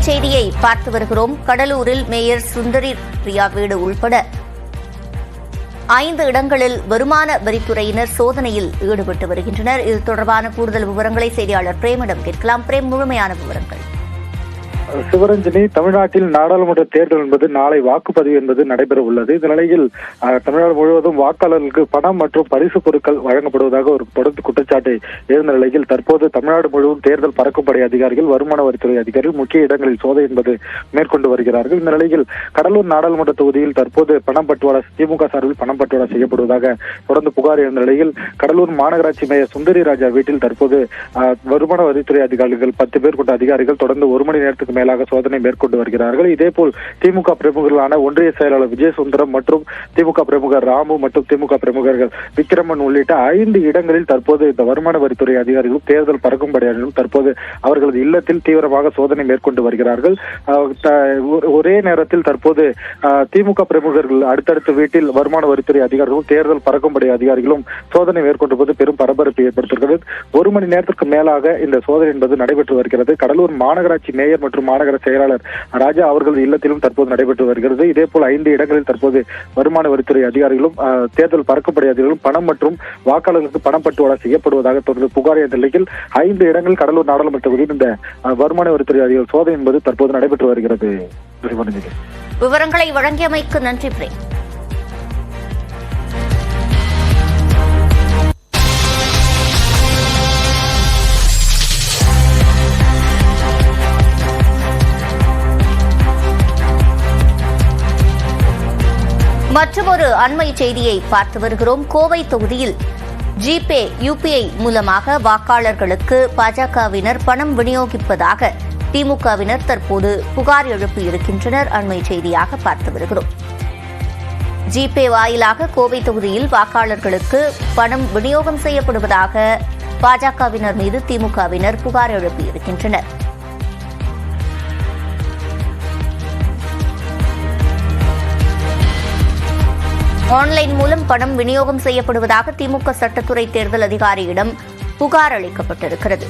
செய்தியை பார்த்து வருகிறோம். கடலூரில் மேயர் சுந்தரி பிரியா வீடு உள்பட 5 இடங்களில் வருமான வரித்துறையினர் சோதனையில் ஈடுபட்டு வருகின்றனர். இது தொடர்பான கூடுதல் விவரங்களை செய்தியாளர் பிரேமிடம் கேட்கலாம். பிரேம், முழுமையான விவரங்கள். சிவரஞ்சனி, தமிழ்நாட்டில் நாடாளுமன்ற தேர்தல் என்பது நாளை வாக்குப்பதிவு என்பது நடைபெற உள்ளது. இந்த நிலையில் தமிழ்நாடு முழுவதும் வாக்காளர்களுக்கு பணம் மற்றும் பரிசு பொருட்கள் வழங்கப்படுவதாக ஒரு தொடர்ந்து குற்றச்சாட்டை எழுந்த நிலையில் தற்போது தமிழ்நாடு முழுவதும் தேர்தல் பறக்கும்படை அதிகாரிகள், வருமான வரித்துறை அதிகாரிகள் முக்கிய இடங்களில் சோதனை என்பது மேற்கொண்டு வருகிறார்கள். இந்த நிலையில் கடலூர் நாடாளுமன்ற தொகுதியில் தற்போது பணம் பட்டுவாடா, திமுக சார்பில் பணம் பட்டுவாடா செய்யப்படுவதாக தொடர்ந்து புகார் எழுந்த நிலையில் கடலூர் மாநகராட்சி மேயர் சுந்தரி ராஜா வீட்டில் தற்போது வருமான வரித்துறை அதிகாரிகள் 10 பேர் கொண்ட அதிகாரிகள் தொடர்ந்து 1 மணி நேரத்துக்கு மேலாக சோதனை மேற்கொண்டு வருகிறார்கள். இதேபோல் திமுக பிரமுகர்களான ஒன்றிய செயலாளர் விஜயசுந்தரம் மற்றும் திமுக பிரமுகர் ராமு மற்றும் திமுக பிரமுகர்கள் விக்ரமன் உள்ளிட்ட 5 இடங்களில் தற்போது இந்த வருமான வரித்துறை அதிகாரிகளும் தேர்தல் பறக்கும்படையினரும் தற்போது அவர்களது இல்லத்தில் தீவிரமாக சோதனை மேற்கொண்டு வருகிறார்கள். ஒரே நேரத்தில் தற்போது திமுக பிரமுகர்கள் அடுத்தடுத்த வீட்டில் வருமான வரித்துறை அதிகாரிகளும் தேர்தல் பறக்கும்படை அதிகாரிகளும் சோதனை மேற்கொண்டிருப்பது பெரும் பரபரப்பை ஏற்படுத்துகிறது. 1 மணி நேரத்திற்கு மேலாக இந்த சோதனை என்பது நடைபெற்று வருகிறது. கடலூர் மாநகராட்சி மேயர் மற்றும் மாநகர செயலாளர் ராஜா அவர்களது இல்லத்திலும் தற்போது நடைபெற்று வருகிறது. இதேபோல் 5 இடங்களில் தற்போது வருமான வரித்துறை அதிகாரிகளும் தேர்தல் பறக்கும்படை அதிகாரிகளும் பணம் மற்றும் வாக்காளர்களுக்கு பணம் பட்டுவாடா செய்யப்படுவதாக தொடர்ந்து புகார் எழுந்த நிலையில் 5 இடங்களில் கடலூர் நாடாளுமன்ற தொகுதியில் இந்த வருமான வரித்துறை அதிகாரிகள் சோதனை என்பது தற்போது நடைபெற்று வருகிறது. விவரங்களை வழங்கியமைக்கு நன்றி பிரேம். மற்றொரு அண்மை செய்தியை பார்த்து வருகிறோம். கோவை தொகுதியில் ஜிபே, யுபிஐ மூலமாக வாக்காளர்களுக்கு பாஜகவினர் பணம் விநியோகிப்பதாக திமுகவினர் தற்போது புகார் எழுப்பியிருக்கின்றனர். அண்மை செய்தியாக பார்த்து வருகிறோம். ஜிபே வாயிலாக கோவை தொகுதியில் வாக்காளர்களுக்கு பணம் விநியோகம் செய்யப்படுவதாக பாஜகவினர் மீது திமுகவினர் புகார் எழுப்பியிருக்கின்றனர். ஆன்லைன் மூலம் பணம் விநியோகம் செய்யப்படுவதாக திமுக சட்டத்துறை தேர்தல் அதிகாரியிடம் புகார் அளிக்கப்பட்டிருக்கிறது.